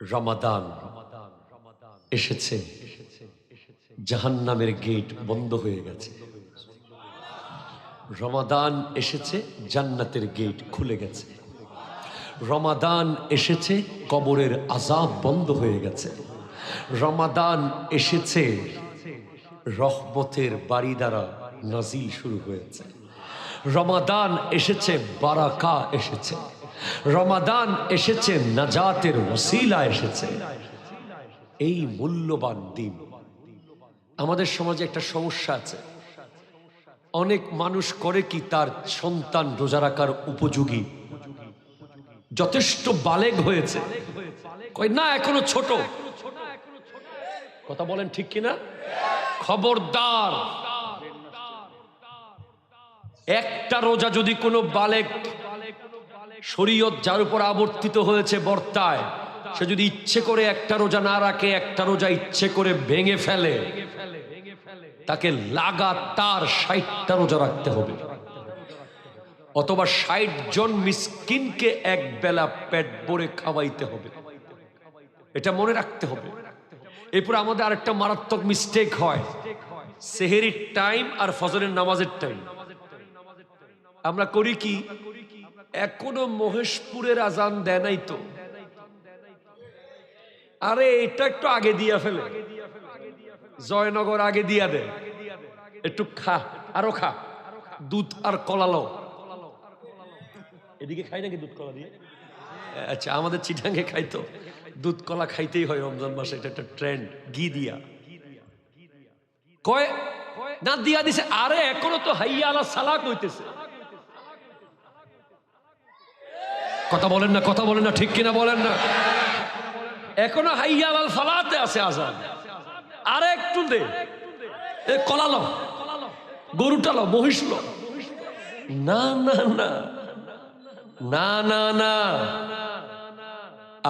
রমাদান এসেছে, জাহান্নামের গেট বন্ধ হয়ে গেছে। রমাদান এসেছে, জান্নাতের গেট খুলে গেছে। রমাদান এসেছে, কবরের আযাব বন্ধ হয়ে গেছে। রমাদান এসেছে, রহমতের বাড়ি দ্বারা নাজিল শুরু হয়েছে। রমাদান এসেছে, বারাকা এসেছে। রমাদান এসেছে, নাজাতের ওসিলা এসেছে। এই মূল্যবান দিন। আমাদের সমাজে একটা সমস্যা আছে, অনেক মানুষ করে কি তার সন্তান রোজা রাখার উপযোগী, যথেষ্ট বালেগ হয়েছে, কয় না এখনো ছোট। কথা বলেন ঠিক কিনা? খবরদার, একটা রোজা যদি কোনো বালেগ শরীয়ত যার উপর আবর্তিত হয়েছে বর্তায়, সে যদি ইচ্ছে করে একটা রোজা না রাখে, একটা রোজা ইচ্ছে করে ভেঙে ফেলে, তাকে লাগাতার 60টা রোজা রাখতে হবে, অথবা 60 জন মিসকিনকে এক বেলা পেট ভরে খাওয়াইতে হবে। এটা মনে রাখতে হবে। এরপর আমাদের আরেকটা মারাত্মক মিস্টেক হয়, সেহেরির টাইম আর ফজরের নামাজের টাইম। আমরা করি কি, এখনো মহেশপুরের আজান দেয় নাই তো, আরে এটা একটু আগে দিয়া ফেলে, জয়নগর আগে দিয়া দে, একটু খা, আরো খা, দুধ আর কলালো। এদিকে খাই নাকি দুধ কলা দিয়ে? আচ্ছা, আমাদের চিটাঙ্গে খাইতো, দুধ কলা খাইতেই হয় রমজান মাসে, এটা একটা ট্রেন্ড। ঘি দিয়া কয় না দিয়া দিছে, আরে এখনো তো হাইয়া আলা সালা কইতেছে। কথা বলেন না, কথা বলেন না, ঠিক কিনা বলেন না? এখনো হাইয়া আলাল ফালাতে আছে আজান। আরে একটু দে, কলালো, গরুটা লো, মহিষ লো। না না না না না না,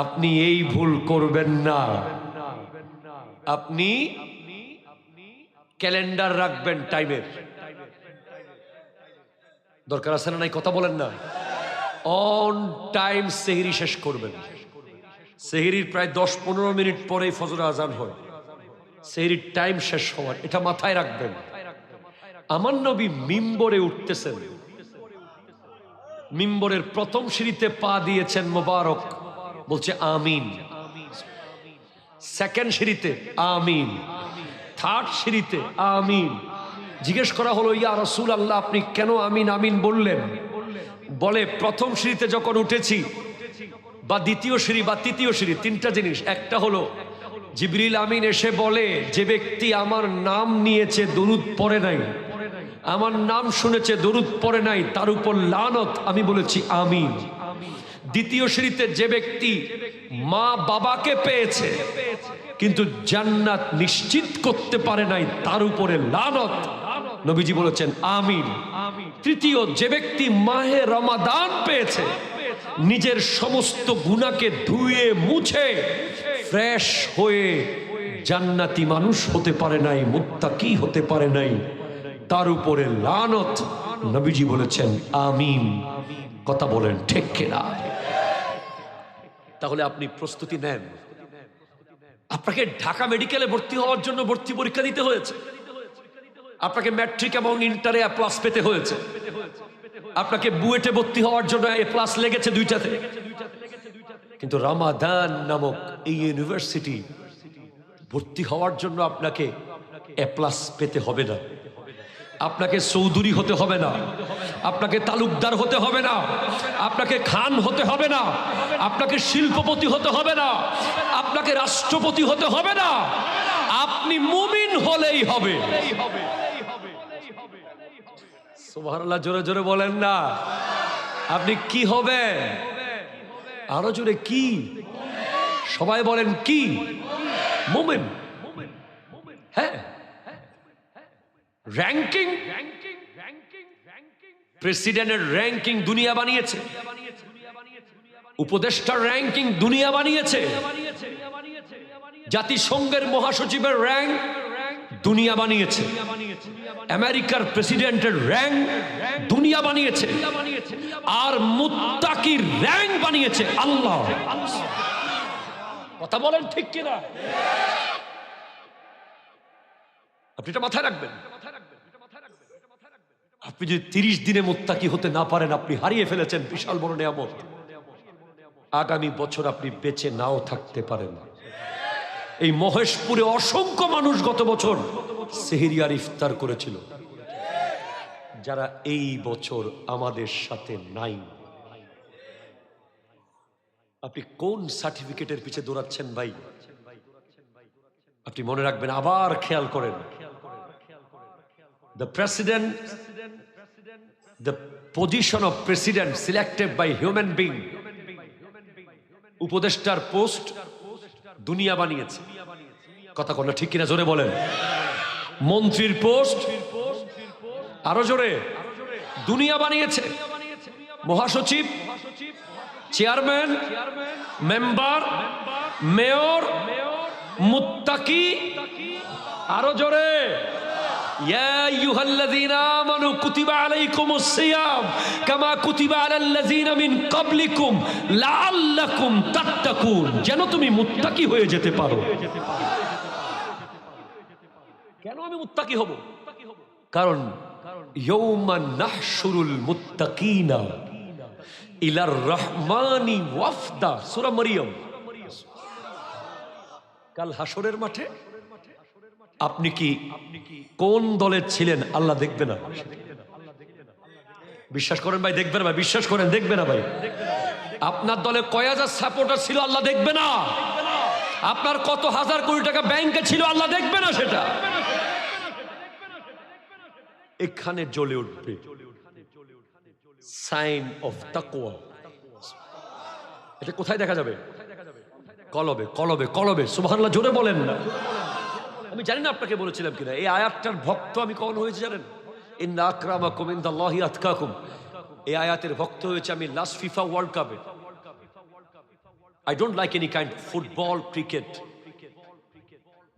আপনি এই ভুল করবেন না। আপনি ক্যালেন্ডার রাখবেন টাইমের। দরকার আছে না নাই? কথা বলেন না। অন টাইম সেহরি শেষ করবেন। সেহরির প্রায় 10-15 মিনিট পরেই ফজর আজান হয়, সেহরির টাইম শেষ হওয়ার, এটা মাথায় রাখবেন। আমার নবী মিম্বরে উঠতেছেন, মিম্বরের প্রথম সিঁড়িতে পা দিয়েছেন মোবারক, বলছে আমিন। সেকেন্ড সিঁড়িতে আমিন, থার্ড সিঁড়িতে আমিন। জিজ্ঞেস করা হলো, ইয়া রাসূলুল্লাহ, আপনি কেন আমিন আমিন বললেন? বলে, প্রথম সিঁড়িতে যখন উঠেছি, বা দ্বিতীয় সিঁড়ি বা তৃতীয় সিঁড়ি, তিনটা জিনিস। একটা হলো জিবরিল আমিন এসে বলে, যে ব্যক্তি আমার নাম নিয়েছে দরুদ পড়ে নাই, আমার নাম শুনেছে দরুদ পড়ে নাই, তার উপর লানত। আমি বলেছি আমিন। দ্বিতীয় সিঁড়িতে যে ব্যক্তি মা বাবাকে পেয়েছে কিন্তু জান্নাত নিশ্চিত করতে পারে নাই, তার উপরে লানত। নবীজি বলেছেন আমিন। তৃতীয়, যে ব্যক্তি মাহে রমাদান পেয়েছে, নিজের সমস্ত গুনাহকে ধুয়ে মুছে ফ্রেশ হয়ে জান্নাতি মানুষ হতে পারে নাই, মুত্তাকি হতে পারে নাই, তার উপরে লানত। নবীজি বলেছেন আমিন। কথা বলেন ঠিক কিনা? তাহলে আপনি প্রস্তুতি নেন। আপনাকে ঢাকা মেডিকেলে ভর্তি হওয়ার জন্য ভর্তি পরীক্ষা দিতে হয়েছে, আপনাকে ম্যাট্রিক এবং ইন্টারে A+ পেতে হয়েছে, আপনাকে বুয়েটে ভর্তি হওয়ার জন্য A+ লেগেছে দুইটাতে। কিন্তু রমাদান নামক এই ইউনিভার্সিটি ভর্তি হওয়ার জন্য আপনাকে A+ পেতে হবে না, আপনাকে চৌধুরী হতে হবে না, আপনাকে তালুকদার হতে হবে না, আপনাকে খান হতে হবে না, আপনাকে শিল্পপতি হতে হবে না, আপনাকে রাষ্ট্রপতি হতে হবে না, আপনি মুমিন হলেই হবে। সুবহানাল্লাহ, জোরে জোরে বলেন না। আপনি কি হবেন? আরো জোরে কি? সবাই বলেন কি? মুমিন। হ্যাঁ, র্যাঙ্কিং, প্রেসিডেন্টের র্যাঙ্কিং দুনিয়া বানিয়েছে, উপদেষ্টার র্যাঙ্কিং দুনিয়া বানিয়েছে, জাতিসংঘের মহাসচিবের র্যাঙ্ক দুনিয়া বানিয়েছে, আমেরিকার প্রেসিডেন্টের র্যাঙ্ক দুনিয়া বানিয়েছে, আর মুত্তাকির র্যাঙ্ক বানিয়েছে আল্লাহ। কথা বলেন ঠিক কিনা? আপনি এটা মাথায় রাখবেন। আপনি যদি 30 দিনে মুত্তাকি হতে না পারেন, আপনি হারিয়ে ফেলেছেন বিশাল বড় নিয়ামত। আগামী বছর আপনি বেঁচে নাও থাকতে পারেন। এই মহেশপুরে অসংখ্য মানুষ গত বছর সেহরি আর ইফতার করেছিল, যারা এই বছর আমাদের সাথে নাই। আপনি কোন সার্টিফিকেটের পিছে দৌড়াচ্ছেন ভাই? আপনি মনে রাখবেন, আবার খেয়াল করেন, the president, the position of president selected by human being, উপদেষ্টার পোস্ট দুনিয়া বানিয়েছে। কথা কোন ঠিক কিনা? জোরে বলেন। মন্ত্রীর পোস্ট আরো জোরে দুনিয়া বানিয়েছে। মহাসচিব, চেয়ারম্যান, মেম্বার, মেয়র, মুত্তাকি, আরো জোরে ইয়া আইয়ুহাল্লাযীনা আমানু কুতিবা আলাইকুমুস সিয়াম কামা কুতিবা আলাল্লাযীনা মিন ক্বাবলিকুম লাআল্লাকুম তাত্তাকুন, যেন তুমি মুত্তাকি হয়ে যেতে পারো। কেন আমি মুত্তাকি হব? কারণ ইয়াউমা নাহশুরুল মুত্তাকিনা ইলার রহমানি ওয়াফদা, সূরা মরিয়ম। কাল হাসরের মাঠে আপনি কি কোন দলের ছিলেন আল্লাহ দেখবে না? বিশ্বাস করেন ভাই, দেখবে না ভাই? বিশ্বাস করেন, দেখবে না ভাই? আপনার দলে কয় হাজার সাপোর্টার ছিল আল্লাহ দেখবে না? আপনার কত হাজার কোটি টাকা ব্যাংকে ছিল আল্লাহ দেখবে না? সেটা এখানে জ্বলে উঠবে সাইন অফ তাকওয়া। এটা কোথায় দেখা যাবে? কলবে, কলবে, কলবে। সুবহানাল্লাহ জোরে বলেন না। আমি জানি না আপনাকে বলেছিলাম কিনা, এই আয়াতটার ভক্ত আমি কখন হয়েছি জানেন? ইন্না আকরামাকুম ইনদাল্লাহি আতকাকুম। এই আয়াতের ভক্ত হয়েছে আমি লাস্ট ফিফা ওয়ার্ল্ড কাপে। I don't like any kind football, cricket.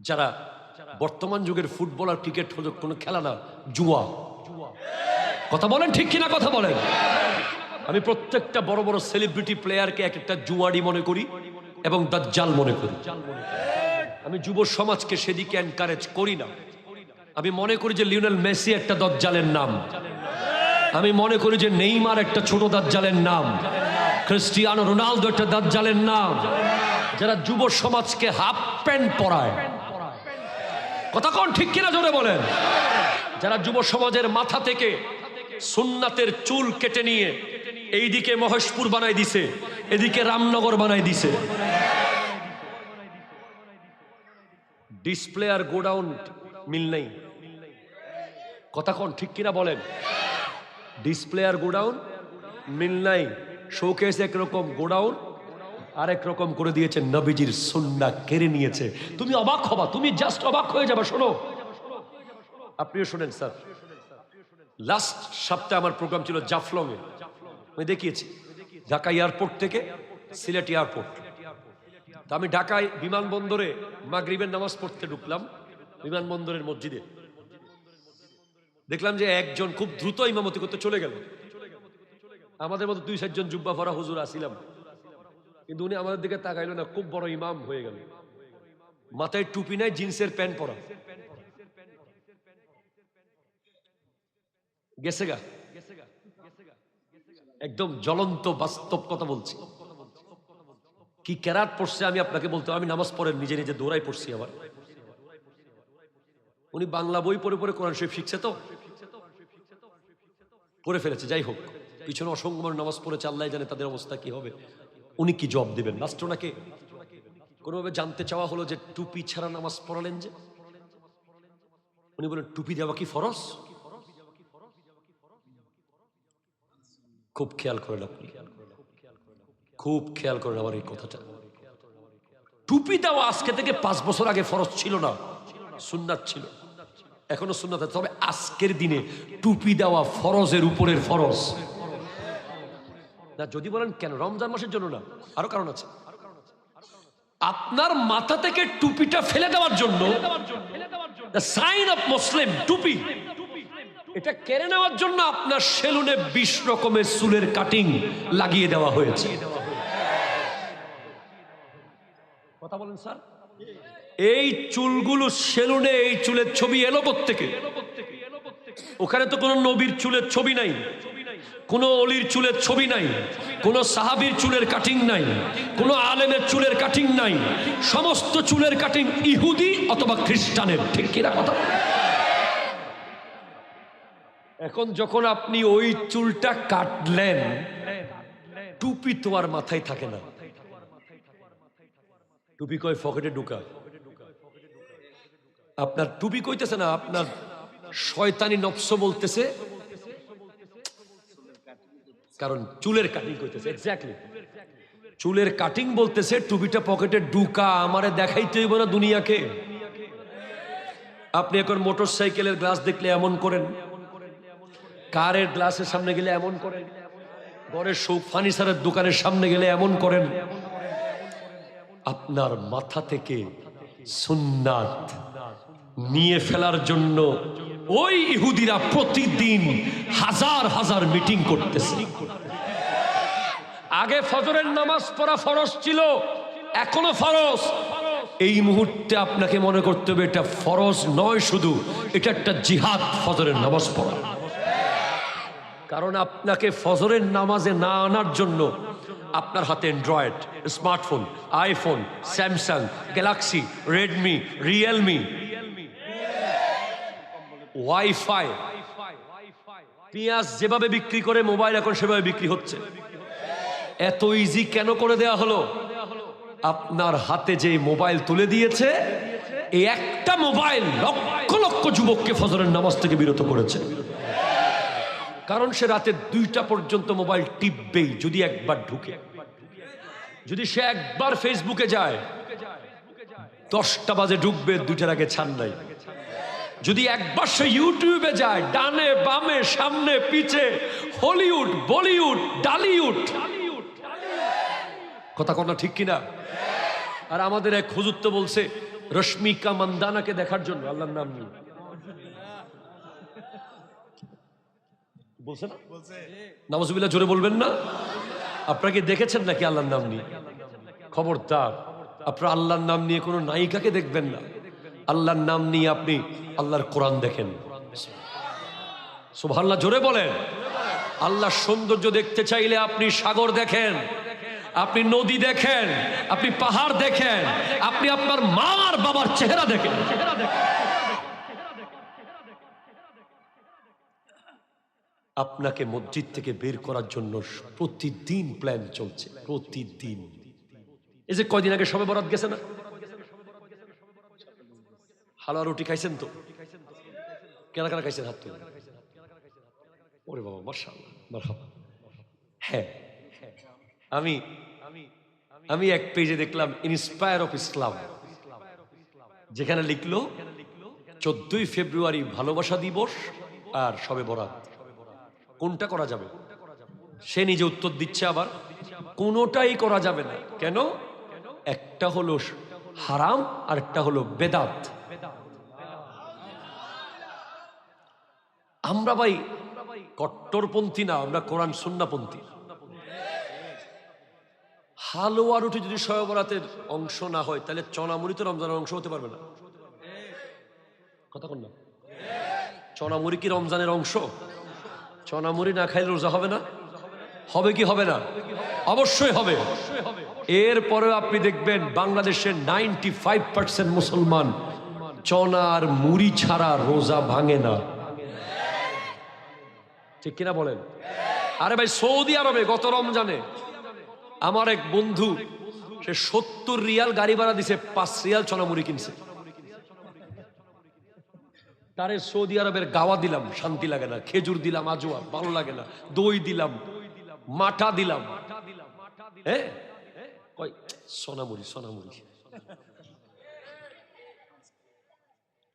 যারা বর্তমান যুগের ফুটবল আর ক্রিকেট হলো কোনো খেলা না, জুয়া। কথা বলেন ঠিক কিনা? কথা বলেন। আমি প্রত্যেকটা বড় বড় সেলিব্রিটি প্লেয়ারকে এক একটা জুয়ারি মনে করি এবং দাজ্জাল মনে করি। আমি যুব সমাজকে সেদিকে এনকারেজ করি না। আমি মনে করি যে লিওনেল মেসি একটা দাজ্জালের নাম। আমি মনে করি যে নেইমার একটা ছোট দাজ্জালের নাম। ক্রিস্টিয়ানো রোনালদো একটা দাজ্জালের নাম। যারা যুব সমাজকে হাফ প্যান্ট পরায়, কথা কোন ঠিক কিনা? জোরে বলেন। যারা যুব সমাজের মাথা থেকে সুন্নাতের চুল কেটে নিয়ে এইদিকে মহেশপুর বানাই দিছে, এদিকে রামনগর বানাই দিছে। ডিসপ্লে আর গোডাউন মিল নেই। কথা কোন ঠিক কিনা বলেন? ডিসপ্লে আর গোডাউন মিল নাই। শোকেস একরকম, গোডাউন আরেক রকম করে দিয়েছে। নবীজির সুন্নাহ কেড়ে নিয়েছে। তুমি অবাক হবা, তুমি জাস্ট অবাক হয়ে যাবে। শোনো, আপনিও শোনেন স্যার। লাস্ট সপ্তাহে আমার প্রোগ্রাম ছিল জাফলং এ। আমি দেখিয়েছি ঢাকা এয়ারপোর্ট থেকে সিলেট এয়ারপোর্ট। আমি ঢাকায় বিমানবন্দরে মাগরিবের নামাজ পড়তে ঢুকলাম। বিমানবন্দরের মসজিদে দেখলাম যে একজন খুব দ্রুত ইমামতি করতে চলে গেল। আমাদের মতো 2-4 জন জুব্বা পরা হুজুর আসিলাম, কিন্তু উনি আমাদের দিকে তাকাইলো না। খুব বড় ইমাম হয়ে গেল, মাথায় টুপি নাই, জিন্সের প্যান্ট পরা। গেছে গা, একদম জ্বলন্ত বাস্তব কথা বলছি। কি কেরাত পড়ছে আমি আপনাকে বলতে, আমি নামাজ পড়ে নিজে নিজে দৌড়াই পড়ছি। আবার উনি বাংলা বই পড়ে পড়ে কোরআন শরীফ শিখছে, তো পড়ে ফেলেছে। যাই হোক, পিছনে অসংখ্য মানুষ নামাজ পড়েছে, আল্লাহ জানে তাদের অবস্থা কি হবে। উনি কি জবাব দেবেন? লাস্ট ওনাকে কোনোভাবে জানতে চাওয়া হলো যে টুপি ছাড়া নামাজ পড়ালেন যে। উনি বলেন, টুপি দেওয়া কি ফরজ? খুব খেয়াল করেন আপনি, খুব খেয়াল করেন আমার এই কথাটা। টুপি দেওয়া আজকে থেকে 5 বছর আগে ফরজ ছিল না, সুন্নাত ছিল। এখনো সুন্নাত আছে, তবে আজকের দিনে টুপি দেওয়া ফরজের উপরের ফরজ না। যদি বলেন কেন, রমজান মাসের জন্য না, আরো কারণ আছে। আপনার মাথা থেকে টুপিটা ফেলে দেওয়ার জন্য, সাইন অফ মুসলিম টুপি, এটা কেড়ে নেওয়ার জন্য আপনার সেলুনে 20 রকমের চুলের কাটিং লাগিয়ে দেওয়া হয়েছে। কথা কথা বলেন স্যার। এই চুলগুলো সেলুনে, এই চুলের ছবি এলো কোত্থেকে? ওখানে তো কোনো নবীর চুলের ছবি নাই, কোনো অলির চুলের ছবি নাই, কোনো সাহাবীর চুলের কাটিং নাই, কোনো আলেমের চুলের কাটিং নাই। সমস্ত চুলের কাটিং ইহুদি অথবা খ্রিস্টানের। ঠিক কিনা কথা? এখন যখন আপনি ওই চুলটা কাটলেন, টুপি তো আর মাথায় থাকে না। টুপি কয় পকেটে ঢুকা। আপনার টুপি কইতেছে না, আপনার শয়তানি নফস বলতেছে, কারণ চুলের কাটিং কইতেছে। এক্স্যাক্টলি, চুলের কাটিং বলতেছে টুপিটা পকেটে ঢুকা। আমারে দেখাইতে হইব না দুনিয়াকে। আপনি এখন মোটর সাইকেলের গ্লাস দেখলে এমন করেন, কারের গ্লাসের সামনে গেলে এমন করেন, ঘরের ফার্নিচারের দোকানের সামনে গেলে এমন করেন। আপনার মাথা থেকে সুন্নাত নিয়ে ফেলার জন্য ওই ইহুদিরা প্রতিদিন হাজার হাজার মিটিং করতেছে। আগে ফজরের নামাজ পড়া ফরজ ছিল, এখনো ফরজ। এই মুহূর্তে আপনাকে মনে করতে হবে এটা ফরজ নয় শুধু, এটা একটা জিহাদ, ফজরের নামাজ পড়া। কারণ আপনাকে ফজরের নামাজে না আনার জন্য আপনার হাতে Android, smartphone, iPhone, Samsung, Galaxy, Redmi, Realme, wifi, পেঁয়াজ যেভাবে বিক্রি করে মোবাইল এখন সেভাবে বিক্রি হচ্ছে। এত ইজি কেন করে দেয়া হলো? আপনার হাতে যে মোবাইল তুলে দিয়েছে, এই একটা মোবাইল লক্ষ লক্ষ যুবককে ফজরের নামাজ থেকে বিরত করেছে। কারণ সে রাতে 2টা পর্যন্ত মোবাইল টিপবেই। যদি একবার ঢুকে, যদি সে একবার ফেসবুকে যায়, 10টা বাজে ঢুকবে, 2টার আগে ছাড় নাই। যদি একবার সে ইউটিউবে যায়, ডানে বামে সামনে পিছে, হলিউড, বলিউড, ডালিউড, কথা কথা ঠিক কিনা? আর আমাদের এক হুজুর তো বলছে রশ্মিকা মান্দানাকে দেখার জন্য, আল্লাহর নাম নিয়ে বলছে না? নাউজুবিল্লাহ, জোরে বলবেন না। আপনারা কি দেখেছেন নাকি আল্লাহর নাম নিয়ে? খবরদার, আপনারা আল্লাহর নাম নিয়ে কোনো নায়িকাকে দেখবেন না। আল্লাহর নাম নিয়ে আপনি আল্লাহর কোরআন দেখেন। সুবহানাল্লাহ, জোরে বলেন। আল্লাহর সৌন্দর্য দেখতে চাইলে আপনি সাগর দেখেন, আপনি নদী দেখেন, আপনি পাহাড় দেখেন, আপনি আপনার মা আর বাবার চেহারা দেখেন। আপনাকে মসজিদ থেকে বের করার জন্য প্রতিদিন প্ল্যান চলছে, প্রতিদিন। এই যে কয়দিন আগে শবে বরাত গেছে না, হালুয়া রুটি খাইছেন তো? কেনা কেনা খাইছেন? হাত তুলে। ওরে বাবা, মাশাআল্লাহ, মারহাবা। হ্যাঁ, আমি আমি এক পেজে দেখলাম ইন্সপায়ার অফ ইসলাম, যেখানে লিখলো 14ই ফেব্রুয়ারি ভালোবাসা দিবস আর শবে বরাত, কোনটা করা যাবে? সে নিজে উত্তর দিচ্ছে আবার কোনোটাই করা যাবে না। কেন? একটা হলো হারাম আর একটা হলো বেদাত। আমরা ভাই কট্টরপন্থী না, আমরা কোরআন সুন্নাহপন্থী। হালুয়া রুটি যদি শবে বরাতের অংশ না হয়, তাহলে চনামুড়ি তো রমজানের অংশ হতে পারবে না। কথা কোন না? চনামুড়ি কি রমজানের অংশ? চনামুড়ি না খাইলে রোজা হবে না? হবে কি হবে না? অবশ্যই হবে। এরপরে আপনি দেখবেন বাংলাদেশের 95% মুসলমান চনার মুড়ি ছাড়া রোজা ভাঙে না। ঠিক কিনা বলেন? আরে ভাই, সৌদি আরবে গত রমজানে আমার এক বন্ধু, সে 70 রিয়াল গাড়ি ভাড়া দিছে, 5 রিয়াল চনামুড়ি কিনছে। তারে সৌদি আরবের গাওয়া দিলাম, শান্তি লাগে না। খেজুর দিলাম, আজওয়া, ভালো লাগে না। দই দিলাম, মাঠা দিলাম। হ্যাঁ, কই সোনামুড়ি, সোনামুড়ি।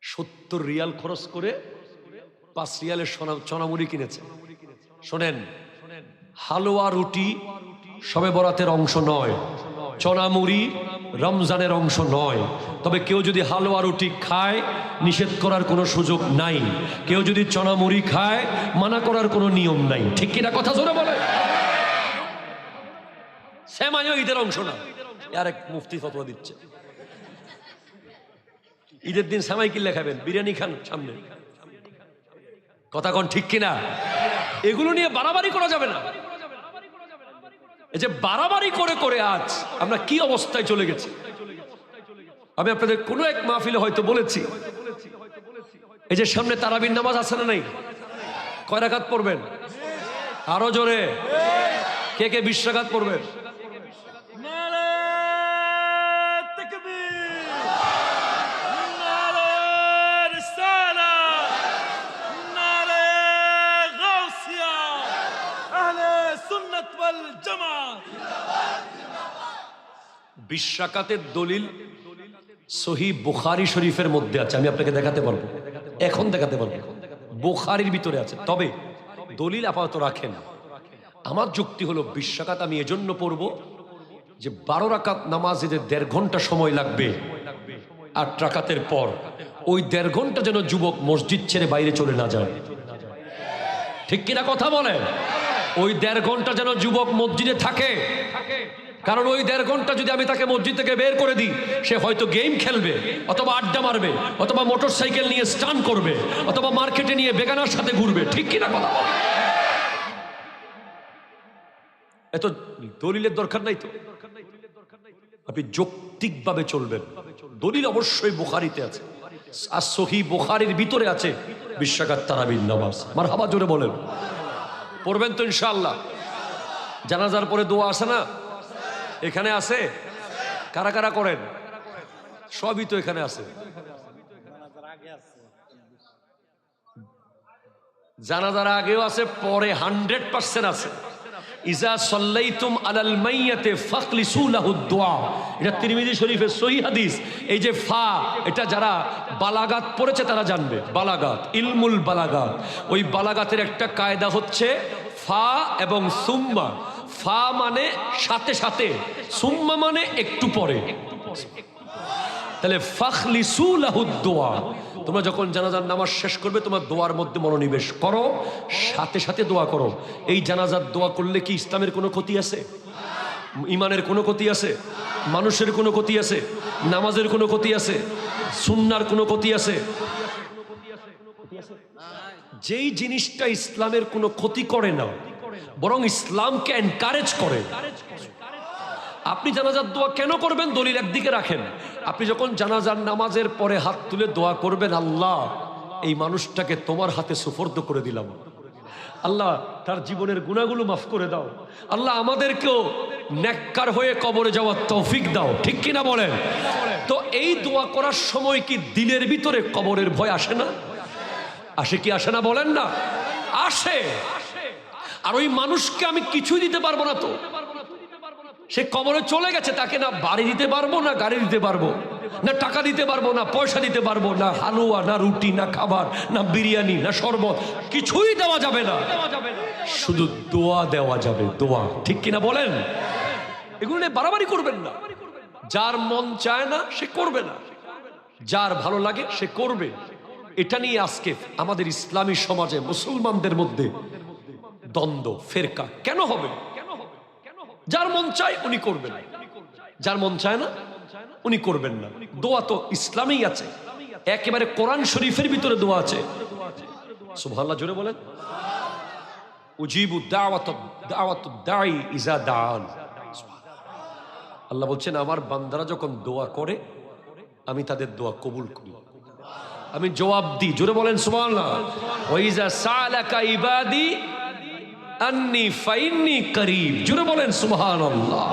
70 রিয়াল খরচ করে 5 রিয়ালের চনামুড়ি কিনেছে। শোনেন, হালুয়া রুটি শবে বরাতের অংশ নয়, চনামুড়ি রমজানের অংশ নয়। তবে কেউ যদি হালুয়া রুটি খায়, নিষেধ করার কোনো সুযোগ নাই। কেউ যদি চনামুড়ি খায়, মানা করার কোনো নিয়ম নাই। ঠিক কিনা কথা জোরে বলে? সেমাইও ঈদের অংশ না। আর এক মুফতি ফতোয়া দিচ্ছে। ঈদের দিন সামাই কিল্লা খাবেন, বিরিয়ানি খান সামনে, কথা কোন ঠিক কিনা? এগুলো নিয়ে বাড়াবাড়ি করা যাবে না। এই যে বাড়াবাড়ি করে করে আজ আমরা কি অবস্থায় চলে গেছি। আমি আপনাদের কোনো এক মাহফিলে হয়তো বলেছি, এই যে সামনে তারাবির নামাজ আছে না নাই, কয় রাকাত পড়বেন? আরো জোরে, কে কে 20 রাকাত পড়বেন? বিশ দলিল সহিহ বুখারী শরীফের মধ্যে আছে, আমি আপনাকে দেখাতে পারবো, এখন দেখাতে পারবো, বুখারীর ভিতরে আছে। তবে দলিল আপাতত রাখেন। আমার যুক্তি হলো 20 রাকাত আমি এজন্য পড়ব যে 12 রাকাত নামাজে যে 1.5 ঘন্টা সময় লাগবে 8 রাকাতের পর, ওই 1.5 ঘন্টা যেন যুবক মসজিদ ছেড়ে বাইরে চলে না যায়। ঠিক কিনা কথা বলেন? ওই 1.5 ঘন্টা যেন যুবক মসজিদে থাকে, কারণ ওই 1.5 ঘন্টা যদি আমি তাকে মসজিদ থেকে বের করে দিই, সে হয়তো গেম খেলবে, অথবা আড্ডা মারবে, অথবা মোটর সাইকেল নিয়ে স্টান করবে, অথবা মার্কেটে নিয়ে বেগানার সাথে ঘুরবে। ঠিক কিনা কথা? এত দলিলের দরকার নাই তো, আপনি যৌক্তিকভাবে চলবেন। দলিল অবশ্যই বুখারীতে আছে, আর সহিহ বুখারীর ভিতরে আছে 20 রাকাত তারাবির নামাজ। মারহাবা, জোরে বলেন। পড়বেন তো ইনশাআল্লাহ। জানাজার পরে দোয়া আছে না, এখানে আছে। কারা কারা করেন? সবই তো এখানে আছে। জানাজার আগেও আছে, পরে 100% আছে। ইজা সাল্লাইতুম আলাল মাইয়াতে ফাখলিসু লাহু দুআ, এটা তিরমিজি শরীফের সহিহ হাদিস। এই যে ফা, এটা যারা বালাগাত পড়েছে তারা জানবে। বালাগাত, ইলমুল বালাগাত, ওই বালাগাতের একটা কায়দা হচ্ছে ফা এবং সুম্মা। ফা মানে সাথে সাথে, সুম্মা মানে একটু পরে। তাহলে ফাখলিসু লাহু দুআ, তোমরা যখন জানাজার নামাজ শেষ করবে তোমার দোয়ার মধ্যে মনোনিবেশ করো, সাথে সাথে দোয়া করো। এই জানাজার দোয়া করলে কি ইসলামের কোনো ক্ষতি আছে? ইমানের কোনো ক্ষতি আছে? মানুষের কোনো ক্ষতি আছে? নামাজের কোনো ক্ষতি আছে? সুন্নাহর কোনো ক্ষতি আছে? যেই জিনিসটা ইসলামের কোনো ক্ষতি করে না, বরং ইসলামকে এনকারেজ করে। আপনি জানাজার দোয়া কেন করবেন? দলিল একদিকে রাখেন। আপনি যখন জানাজার নামাজের পরে হাত তুলে দোয়া করবেন, আল্লাহ এই মানুষটাকে তোমার হাতে সুপর্দ করে দিলাম, আল্লাহ তার জীবনের গুনাহগুলো মাফ করে দাও, আল্লাহ আমাদেরকেও নেককার হয়ে কবরে যাওয়ার তৌফিক দাও। ঠিক কিনা বলেন? তো এই দোয়া করার সময় কি দিলের ভিতরে কবরের ভয় আসে না? আসে কি আসে না? বলেন না, আসে। আর ওই মানুষকে আমি কিছুই দিতে পারবো না, তো সে কবরে চলে গেছে, তাকে না বাড়ি দিতে পারবো, না গাড়ি দিতে পারবো, না টাকা দিতে পারবো, না পয়সা দিতে পারবো, না হালুয়া, না রুটি, না খাবার, না বিরিয়ানি, না শরবত, কিছুই দেওয়া যাবে না, শুধু দোয়া দেওয়া যাবে। দোয়া, ঠিক কিনা বলেন? এগুলো নিয়ে বাড়াবাড়ি করবেন না। যার মন চায় না সে করবে না, যার ভালো লাগে সে করবে। এটা নিয়ে আজকে আমাদের ইসলামী সমাজে মুসলমানদের মধ্যে দ্বন্দ্ব, ফেরকা কেন হবে? যার মন চায় উনি করবেন, যার মন চায় না উনি করবেন না। দোয়া তো ইসলামেই আছে, একেবারে কোরআন শরীফের ভিতরে দোয়া আছে। সুবহানাল্লাহ, জোরে বলেন। উজিবু দাওয়াতুদ দাঈ ইজা দাআন। আল্লাহ বলছেন, আমার বান্দারা যখন দোয়া করে আমি তাদের দোয়া কবুল করি, আমি জবাব দিই। জোরে বলেন সুবহানাল্লাহ। ওয়া ইজা সালাকা ইবাদি আন্নি ফাইন্নি করিব। জোরে বলেন সুবহানাল্লাহ।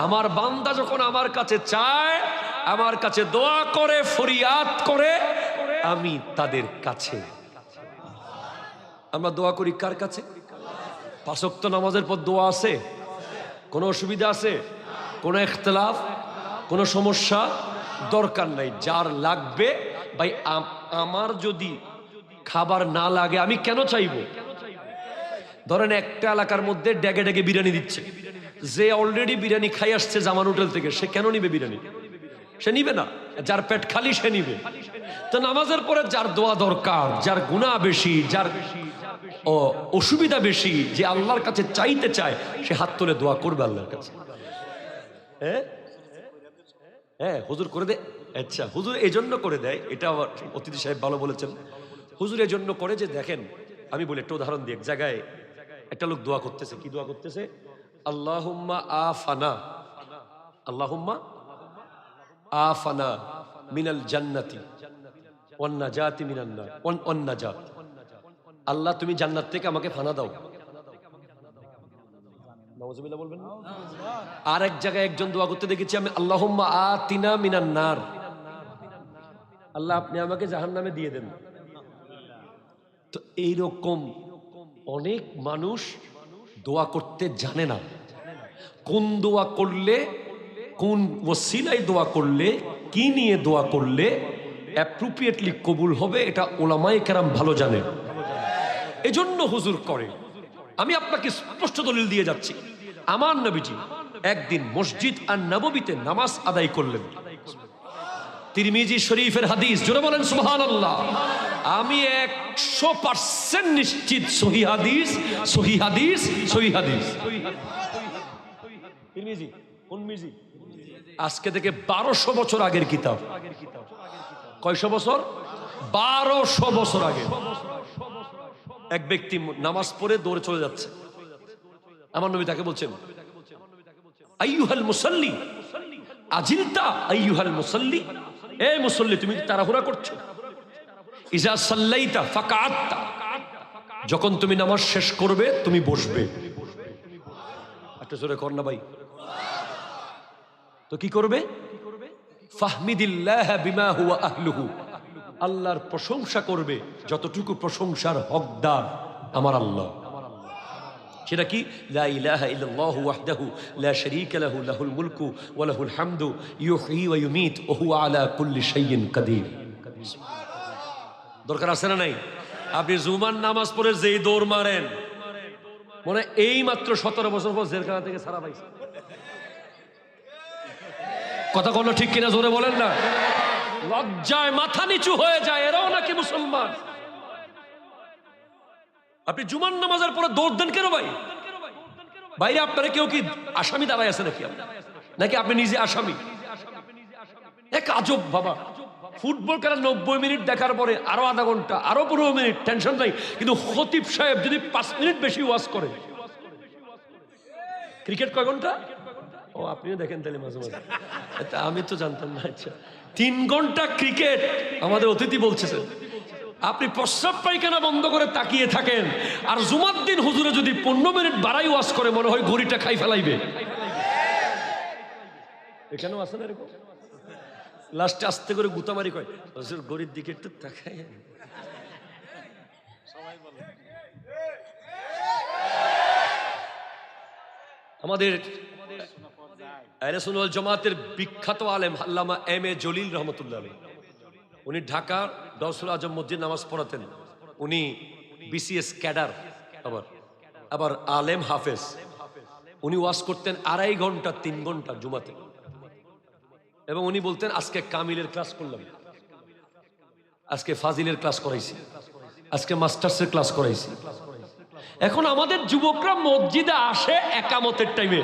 আমার বান্দা যখন আমার কাছে চায়, আমার কাছে দোয়া করে, ফরিয়াদ করে, আমি তাদের কাছে। আমরা দোয়া করি কার কাছে? 5 ওয়াক্ত নামাজের পর দোয়া আছে? কোনো অসুবিধা আছে? কোনো ইখতিলাফ, কোনো সমস্যা? দরকার নাই। যার লাগবে, ভাই আমার যদি খাবার না লাগে আমি কেন চাইবো? ধরেন একটা এলাকার মধ্যে ডেগে ডেগে বিরিয়ানি দিচ্ছে, যে অলরেডি বিরিয়ানি খাই আসছে জামান হোটেল থেকে, সে কেন নিবে বিরিয়ানি? সে নিবে না। যার পেট খালি সে নিবে। তো নামাজের পরে যার দোয়া দরকার, যার গুনাহ বেশি, যার অসুবিধা বেশি, যে আল্লাহর কাছে চাইতে চায়, সে হাত তুলে দোয়া করবে আল্লাহর কাছে। হ্যাঁ হুজুর করে দেয়। আচ্ছা হুজুর এই জন্য করে দেয়, এটা আবার অতিথি সাহেব ভালো বলেছেন। হুজুর এই জন্য করে যে দেখেন, আমি বলি একটা উদাহরণ দিই। এক জায়গায় একটা লোক দোয়া করতেছে, কি দোয়া করতেছে? আল্লাহুম্মা আফানা, আল্লাহুম্মা আফানা মিনাল জান্নাতি ওয়ান নাজাতি মিনান নার, ওয়ান নাজাত। আল্লাহ তুমি জান্নাত থেকে আমাকে ফানা দাও। নাউজুবিল্লাহ বলবেন না? আর এক জায়গায় একজন দোয়া করতে দেখেছি আমি, আল্লাহুম্মা আতিনা মিনান নার, আল্লাহ আপনি আমাকে জাহান্নামে দিয়ে দেন। তো এইরকম অনেক মানুষ দোয়া করতে জানে না। কোন দোয়া করলে, কোন ওসিলায় দোয়া করলে, কি নিয়ে দোয়া করলে অ্যাপ্রোপ্রিয়েটলি কবুল হবে, এটা ওলামায়ে কেরাম ভালো জানেন। এজন্য হুজুর করে। আমি আপনাকে স্পষ্ট দলিল দিয়ে যাচ্ছি। আমার নবীজি একদিন মসজিদ আর নববীতে নামাজ আদায় করলেন। তিরমিজি শরীফের হাদিস, জোরে বলেন সুবহানাল্লাহ। আমি 100% নিশ্চিত সহিহ হাদিস, সহিহ হাদিস, সহিহ হাদিস। তিরমিজি কোন মিজি? আজকে থেকে 1200 বছর আগের কিতাব। কয়শো বছর? 1200 বছর আগে। এক ব্যক্তি নামাজ পড়ে দৌড়ে চলে যাচ্ছে। আমার নবী তাকে বলছেন, আইয়ুহাল মুসাল্লি আজিলতা আইয়ুহাল মুসাল্লি, এ মুসাল্লি তুমি তাড়াহুড়া করছো। ইজা সাল্লাইতা ফাকাআতা, যখন তুমি নামাজ শেষ করবে তুমি বসবে। একটা জোরে কর না ভাই। তো কি করবে? ফাহমিদিল্লাহ বিমা হুয়া আহলুহু, আল্লাহর প্রশংসা করবে যতটুকু প্রশংসার হকদার আমার আল্লাহ। সেটা কি? লা ইলাহা ইল্লাল্লাহু ওয়াহদাহু লা শারীকা লাহু লাহুল মুলকু ওয়া লাহুল হামদু ইউহয়ী ওয়া ইউমীত ওয়া হুয়া আলা কুল্লি শাইইন কাদির। দরকার আছে না নাই? আপনি জুমার নামাজ পড়ে যেই দৌড় মারেন, মনে এই মাত্র 17 বছর পর জেলখানা থেকে ছাড়া পাইছে। কথা কোনো ঠিক কিনা জোরে বলেন না। লজ্জায় মাথা নিচু হয়ে যায়, এরাও নাকি মুসলমান। আপনি জুমার নামাজের পরে দৌড় দেন কেন ভাই? বাইরে আপনারা কেউ কি আসামি দাঁড়ায় আছে নাকি? নাকি আপনি নিজে আসামি? এক আজব বাবা। ফুটবল খেলা 90 মিনিট দেখার পরে আরো আধা ঘন্টা, আরো 15 মিনিট, টেনশন নাই। কিন্তু খতিব সাহেব যদি 5 মিনিট বেশি ওয়াজ করে, ক্রিকেট কয় ঘন্টা? ও আপনিও দেখেন তাহলে মাঝে মাঝে। আমি তো জানতাম না। আচ্ছা 3 ঘন্টা ক্রিকেট আমাদের অতিথি বলছেন। আপনি প্রস্রাব পায়খানা বন্ধ করে তাকিয়ে থাকেন, আর জুমার দিন হুজুরে যদি 15 মিনিট বাড়াই ওয়াজ করে, মনে হয় ঘড়িটা খাই ফেলাইবে। এখানেও আছে না এরকম? লাস্টে আস্তে করে গুতামারি কয়, হুজুর ঘড়ির দিকে একটু তাকাই। আমাদের আহলে সুন্নাত ওয়াল জামাতের বিখ্যাত আলেম আল্লামা এম.এ. জলিল রহমতুল্লাহ আলাইহি, উনি ঢাকা দৌসুল আজম মসজিদ নামাজ পড়াতেন। উনি বিসিএস ক্যাডার, আবার আলেম হাফেজ। উনি ওয়াজ করতেন 2.5 ঘন্টা 3 ঘন্টা জুমাতে, এবং উনি বলতেন আজকে কামিলের ক্লাস করলাম, আজকে ফাজিলের ক্লাস করাইছি, আজকে মাস্টার্সের ক্লাস করাইছি। এখন আমাদের যুবকরা মসজিদে আসে একামতের টাইমে,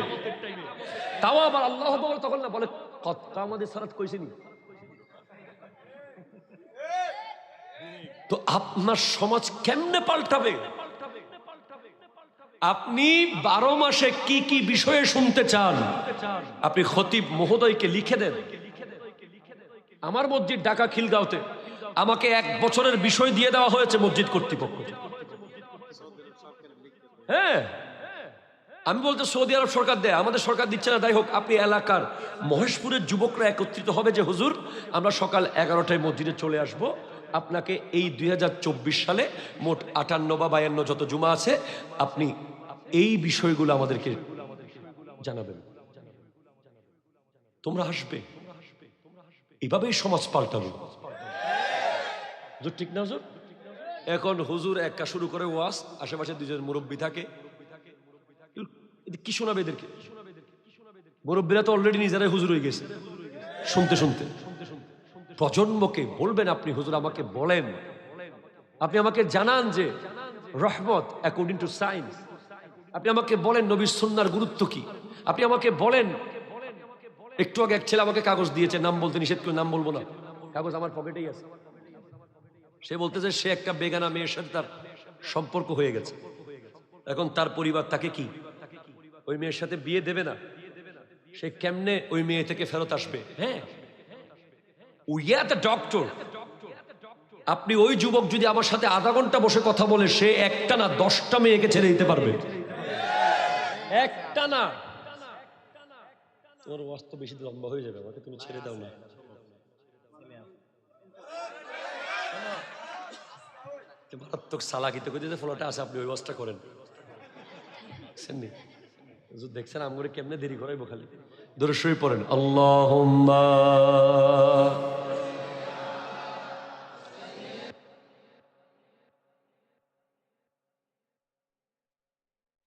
তাও আবার আল্লাহু আকবার তখন না বলে, কথা আমাদের সালাত কইছেনি। তো আপনার সমাজ কেমনে পাল্টাবে? আপনি 12 মাসে কি কি বিষয়ে শুনতে চান, আপনি খতিব মহোদয়কে লিখে দেন। আমার মসজিদ ঢাকা খিলগাঁওতে আমাকে 1 বছরের বিষয় দিয়ে দেওয়া হয়েছে মসজিদ কর্তৃপক্ষ। হ্যাঁ, আমি বলতে সৌদি আরব সরকার দেয়, আমাদের সরকার দিচ্ছে না। যাই হোক, আপনি এলাকার মহেশপুরের যুবকরা একত্রিত হবে যে হুজুর আমরা সকাল 11টায় মসজিদে চলে আসব, আপনাকে এই 2024 সালে মোট 58 বা 52 যত জুমা আছে, আপনি এই বিষয়গুলো আমাদেরকে জানাবেন, তোমরা আসবে। এইভাবেই সমাজ পাল্টাবে। ঠিক না হুজুর? এখন হুজুর একা শুরু করে ওয়াজ, আশেপাশে 2 জন মুরব্বী থাকে, কি শোনাবে এদেরকে? মুরব্বীরা তো অলরেডি নিজেরাই হুজুর হয়ে গেছে শুনতে শুনতে। প্রজন্মকে বলবেন আপনি, হুজুর আমাকে বলেন, আপনি আমাকে জানান যে রহমত অ্যাকর্ডিং টু সায়েন্স, আপনি আমাকে বলেন নবীর সুন্নাহর গুরুত্ব কি, আপনি আমাকে বলেন একটু আগে এক ছেলে আমাকে কাগজ দিয়েছে, নাম বলতে নিষেধ করে, নাম বলবো না, কাগজ আমার পকেটেই আছে। সে বলতেছে সে একটা বেগানা মেয়ের সাথে তার সম্পর্ক হয়ে গেছে, এখন তার পরিবার তাকে কি ওই মেয়ের সাথে বিয়ে দেবে না, সে কেমনে ওই মেয়ে থেকে ফেরত আসবে? হ্যাঁ, উই আর দ্য ডক্টর। আপনি ওই যুবক যদি আমার সাথে আধা ঘন্টা বসে কথা বলে, সে একটা না 10টা মেয়েকে ছেড়ে দিতে পারবে, একটা না। তোমার ওয়াজ তো বেশি লম্বা হয়ে যাবে, আমাকে তুমি ছেড়ে দাও না। মারাত্মক সালাকিতে কইতে ফলোটা আছে, আপনি ওই ওয়াজটা করেন। দেখছেন আমগরে কেমনে দেরি করাইবো, খালি দরুদ শরীফ পড়েন, আল্লাহুম্মা